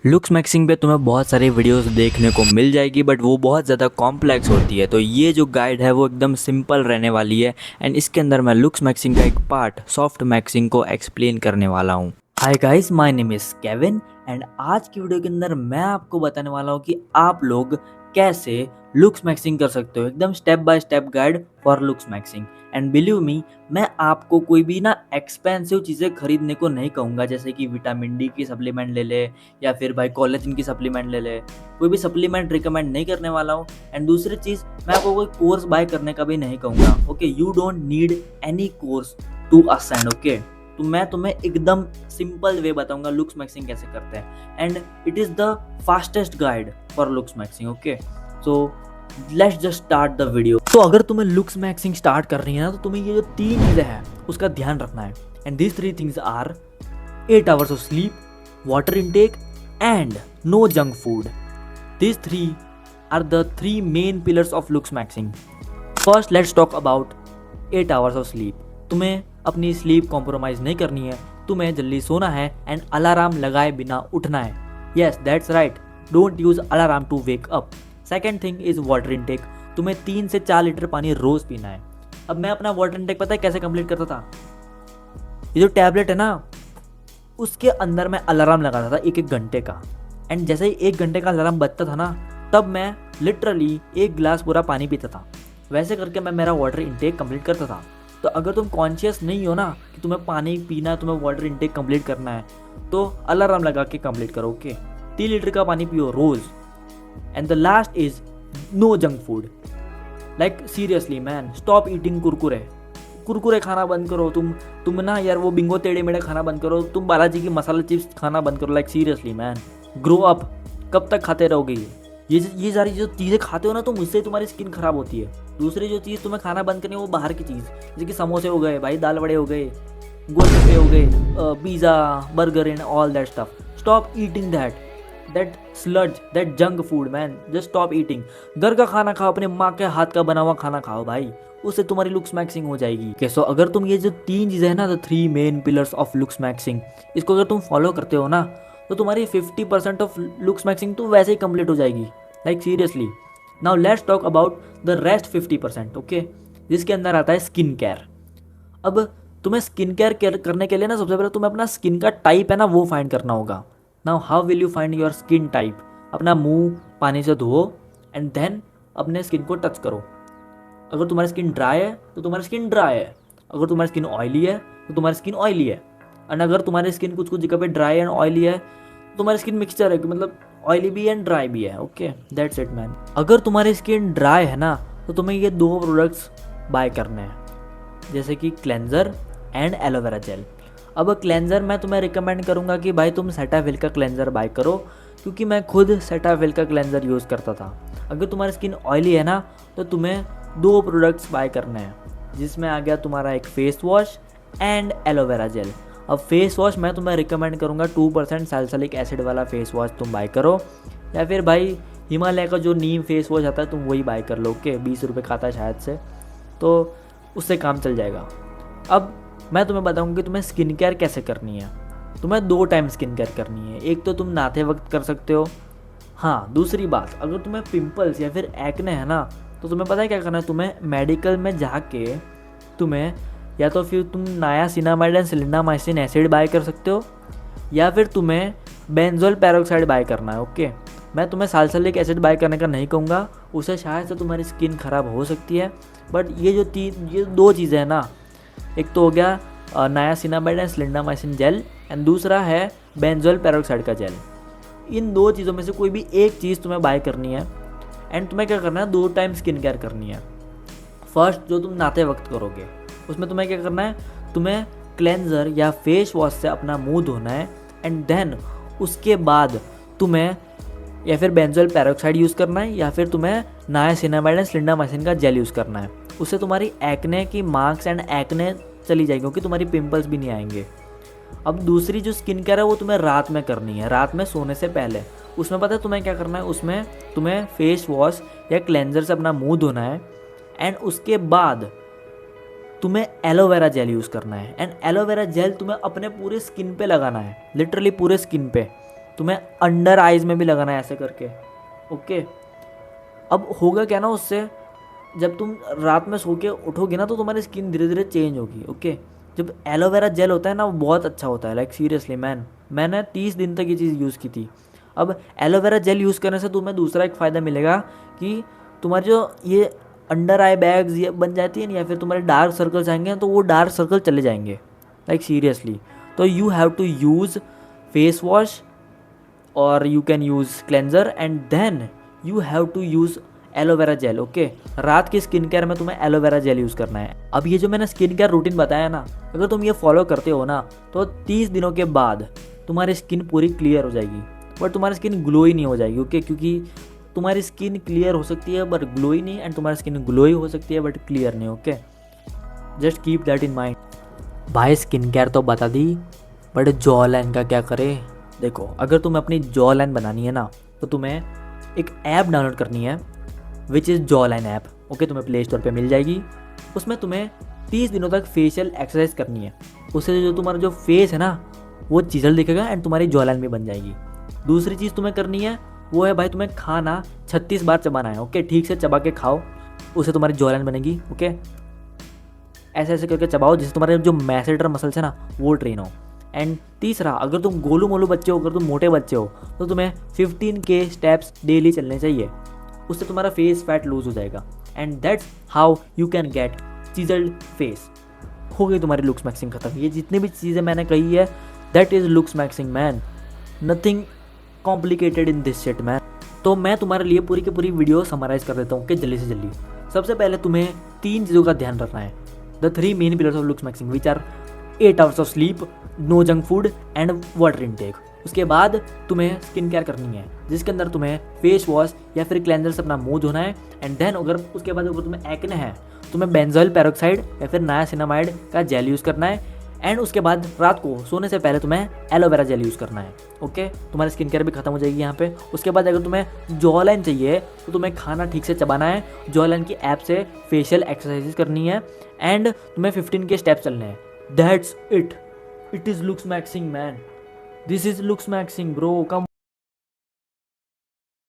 Looks maxing पे तुम्हें बहुत सारी वीडियोस देखने को मिल जाएगी, बट वो बहुत ज़्यादा कॉम्प्लेक्स होती है। तो ये जो गाइड है वो एकदम सिंपल रहने वाली है एंड इसके अंदर मैं लुक्स मैक्सिंग का एक पार्ट सॉफ्ट मैक्सिंग को एक्सप्लेन करने वाला हूँ। Hi guys, my name is Kevin and आज की वीडियो के अंदर मैं आपको बताने वाला हूँ कि आप लोग कैसे लुक्स मैक्सिंग कर सकते हो, एकदम step by step guide for looks maxing. And believe me, मैं आपको कोई भी ना एक्सपेंसिव चीज़ें खरीदने को नहीं कहूँगा, जैसे कि विटामिन डी की सप्लीमेंट ले ले या फिर भाई कोलेजन की सप्लीमेंट ले ले। कोई भी सप्लीमेंट रिकमेंड नहीं करने वाला हूँ। एंड दूसरी चीज़, मैं आपको कोई कोर्स बाय करने का भी नहीं कहूँगा। Okay, you don't need any course to ascend. Okay, तो मैं तुम्हें एकदम सिंपल वे बताऊंगा लुक्स मैक्सिंग कैसे करते हैं and it is the fastest guide for looks maxing. Okay, so let's just start the video. तो अगर तुम्हें लुक्स मैक्सिंग स्टार्ट करनी है ना, तो तुम्हें ये जो तीन चीज़ें हैं उसका ध्यान रखना है। And these three things are 8 hours of sleep, water intake and no junk food. These three are the three main pillars of looks maxing. First, let's talk about 8 hours of sleep. तुम्हें अपनी sleep compromise नहीं करनी है, तुम्हें जल्दी सोना है and alarm लगाए बिना उठना है। Yes, that's right. Don't use alarm to wake up. Second thing is water intake. तुम्हें 3 से 4 लीटर पानी रोज़ पीना है। अब मैं अपना वाटर इंटेक पता है कैसे कंप्लीट करता था? ये जो टैबलेट है ना, उसके अंदर मैं अलार्म लगाता था 1-1 घंटे का। एंड जैसे ही 1 घंटे का अलार्म बजता था ना, तब मैं लिटरली 1 गिलास पूरा पानी पीता था। वैसे करके मैं मेरा वाटर इंटेक कंप्लीट करता था। तो अगर तुम कॉन्शियस नहीं हो ना कि तुम्हें पानी पीना है, तुम्हें वाटर इंटेक कंप्लीट करना है, तो अलार्म लगा के कंप्लीट करो। ओके, 3 लीटर का पानी पियो रोज़। And the last is no junk food. Like seriously man, stop eating Kurkure खाना बंद करो। तुम ना यार वो बिंगो टेढ़े मेढ़े खाना बंद करो। तुम बालाजी की मसाला चिप्स खाना बंद करो। Like seriously man, grow up. कब तक खाते रहोगे ये सारी जो चीज़ें खाते हो ना तुम, उससे तुम्हारी स्किन खराब होती है। दूसरी जो चीज़ तुम्हें खाना बंद करनी है वो बाहर की चीज़, जैसे कि समोसे हो गए भाई, दाल वड़े हो गए, गोलगप्पे हो गए, pizza, burger and all that stuff. Stop eating that sludge, that junk food man. Just stop eating. घर का खाना खाओ, अपने माँ के हाथ का बना हुआ खाना खाओ भाई, उससे तुम्हारी लुक्स मैक्सिंग हो जाएगी। okay, so अगर तुम ये जो 3 चीज़ें हैं ना, the 3 main pillars of looks maxing, इसको अगर तुम फॉलो करते हो ना, तो तुम्हारी 50% ऑफ लुक्स मैक्सिंग तो वैसे ही कंप्लीट हो जाएगी। Like seriously. Now let's talk about the rest 50%। Okay, जिसके अंदर आता है स्किन केयर। अब तुम्हें स्किन केयर करने के लिए ना, सबसे पहले तुम्हें अपना स्किन का टाइप है ना वो फाइंड करना होगा। Now how will you find your skin type? अपना मुंह पानी से धो एंड देन अपने स्किन को टच करो। अगर तुम्हारी स्किन ड्राई है तो तुम्हारी स्किन ड्राई है, अगर तुम्हारी स्किन ऑयली है तो तुम्हारी स्किन ऑयली है। एंड अगर तुम्हारी स्किन कुछ कुछ जगह पे ड्राई एंड ऑयली है, तो तुम्हारी स्किन मिक्सचर है, मतलब ऑयली भी एंड ड्राई भी है। Okay, that's it man. अगर तुम्हारी स्किन ड्राई है ना, तो तुम्हें ये 2 प्रोडक्ट्स बाय करने हैं, जैसे कि क्लेंजर एंड एलोवेरा जेल। अब क्लेंजर मैं तुम्हें रिकमेंड करूँगा कि भाई तुम सेटाफिल का क्लेंजर बाय करो, क्योंकि मैं खुद सेटाफिल का क्लेंजर यूज़ करता था। अगर तुम्हारी स्किन ऑयली है ना, तो तुम्हें 2 प्रोडक्ट्स बाय करने हैं, जिसमें आ गया तुम्हारा एक face wash and aloe vera gel. अब फेस वॉश मैं तुम्हें रिकमेंड करूँगा 2% सैलिसिलिक एसिड वाला फेस वॉश तुम बाय करो, या फिर भाई हिमालय का जो नीम फेस वॉश आता है तुम वही बाय कर लो। ओके, 20 रुपये का आता है शायद से, तो उससे काम चल जाएगा। अब मैं तुम्हें बताऊँगा कि तुम्हें स्किन केयर कैसे करनी है। तुम्हें 2 टाइम स्किन केयर करनी है। एक तो तुम नहाते वक्त कर सकते हो। हाँ, दूसरी बात, अगर तुम्हें पिंपल्स या फिर एक्ने है ना, तो तुम्हें पता है क्या करना है? तुम्हें मेडिकल में जाके तुम्हें या तो फिर तुम नायासिनामाइड एंड सिलिंडामाइसिन एसिड बाय कर सकते हो, या फिर तुम्हें बेंजोल पेरोक्साइड बाय करना है। ओके, मैं तुम्हें सैलिसिलिक एसिड बाय करने का नहीं कहूँगा, उससे शायद से तुम्हारी स्किन ख़राब हो सकती है। बट ये 2 चीज़ें हैं ना, एक तो हो गया नायासिनामाइड एंड सिलिंडामाइसिन जेल एंड दूसरा है बेंजोल पेरोक्साइड का जेल। इन 2 चीज़ों में से कोई भी एक चीज़ तुम्हें बाय करनी है एंड तुम्हें क्या करना है? 2 टाइम स्किन केयर करनी है। फर्स्ट, जो तुम नहाते वक्त करोगे, उसमें तुम्हें क्या करना है? तुम्हें क्लेंजर या फेस वॉश से अपना मुंह धोना है एंड देन उसके बाद तुम्हें या फिर बेंजोल पेरोक्साइड यूज़ करना है, या फिर तुम्हें नायासिनामाइड एंड सिलिंडामाइसिन का जेल यूज़ करना है। उससे तुम्हारी एक्ने की मार्क्स एंड एक्ने चली जाएगी, क्योंकि तुम्हारी पिंपल्स भी नहीं आएंगे। अब दूसरी जो स्किन केयर है वो तुम्हें रात में करनी है, रात में सोने से पहले। उसमें पता है तुम्हें क्या करना है? उसमें तुम्हें फेस वॉश या क्लेंजर से अपना मुंह धोना है एंड उसके बाद तुम्हें एलोवेरा जेल यूज़ करना है। एंड एलोवेरा जेल तुम्हें अपने पूरे स्किन पे लगाना है, लिटरली पूरे स्किन पे। तुम्हें अंडर आइज में भी लगाना है ऐसे करके, ओके। अब होगा क्या ना उससे, जब तुम रात में सो के उठोगे ना तो तुम्हारी स्किन धीरे धीरे चेंज होगी, ओके। जब एलोवेरा जेल होता है ना वो बहुत अच्छा होता है, लाइक सीरियसली मैंने 30 दिन तक ये चीज़ यूज़ की थी। अब एलोवेरा जेल यूज़ करने से तुम्हें दूसरा एक फ़ायदा मिलेगा कि तुम्हारी जो ये अंडर आई बैग्स ये बन जाती है ना, या फिर तुम्हारे डार्क सर्कल्स आएंगे तो वो डार्क सर्कल चले जाएंगे, लाइक सीरियसली। तो you have to use face wash और you can use cleanser and then you have to use aloe vera gel, okay. रात की स्किन केयर में तुम्हें एलोवेरा जेल यूज़ करना है। अब ये जो मैंने स्किन केयर रूटीन बताया ना, अगर तुम ये फॉलो करते हो ना तो 30 दिनों के बाद तुम्हारी स्किन पूरी क्लियर हो जाएगी, बट तुम्हारी स्किन ग्लोई नहीं हो जाएगी, ओके। क्योंकि तुम्हारी स्किन क्लियर हो सकती है बट ग्लोई नहीं, एंड तुम्हारी स्किन ग्लोई हो सकती है बट क्लियर नहीं, okay. Just keep that in mind. भाई स्किन केयर तो बता दी, बट जॉ लाइन का क्या करें? देखो, अगर तुम्हें अपनी जॉ लाइन बनानी है ना तो तुम्हें एक ऐप डाउनलोड करनी है which is jaw line app, okay. तुम्हें प्ले स्टोर पर मिल जाएगी। उसमें तुम्हें 30 दिनों तक फेशियल एक्सरसाइज करनी है। उससे जो तुम्हारा जो फेस है ना वो चिजल दिखेगा एंड तुम्हारी जॉ लाइन भी बन जाएगी। दूसरी चीज़ तुम्हें करनी है वो है भाई तुम्हें खाना 36 बार चबाना है, ओके। ठीक से चबा के खाओ, उससे तुम्हारी जॉ लाइन बनेगी, ओके। ऐसे ऐसे करके चबाओ जिससे तुम्हारे जो मैसेटर मसल्स है ना वो ट्रेन हो। एंड तीसरा, अगर तुम गोलू मोलू बच्चे हो, अगर तुम मोटे बच्चे हो तो तुम्हें 15K स्टेप्स डेली चलने चाहिए। उससे तुम्हारा फेस फैट लूज हो जाएगा and that's how you can get chiselled face. हो गई तुम्हारी लुक्स मैक्सिंग खत्म। ये जितनी भी चीज़ें मैंने कही है that is looks maxing man, nothing complicated in this shit man. तो मैं तुम्हारे लिए पूरी की पूरी वीडियो समराइज कर देता हूँ कि जल्दी से जल्दी। सबसे पहले तुम्हें 3 चीज़ों का ध्यान रखना है। The 3 main pillars of looksmaxing which are 8 hours of sleep, no junk food and water intake. उसके बाद तुम्हें स्किन केयर करनी है जिसके अंदर तुम्हें फेस वॉश या फिर क्लेंजर से अपना मुंह धोना है। एंड देन अगर उसके बाद अगर तुम्हें एक्ने है तुम्हें बेंजोइल पेरोक्साइड या फिर नायासिनामाइड का जेल यूज़ करना है। एंड उसके बाद रात को सोने से पहले तुम्हें एलोवेरा जेल यूज़ करना है, ओके। तुम्हारी स्किन केयर भी खत्म हो जाएगी यहाँ पे। उसके बाद अगर तुम्हें जॉ लाइन चाहिए तो तुम्हें खाना ठीक से चबाना है, जॉ लाइन की ऐप से फेशियल एक्सरसाइजेस करनी है एंड तुम्हें 15K स्टेप्स चलने हैं। That's it is looks maxing man, this is looks maxing bro, come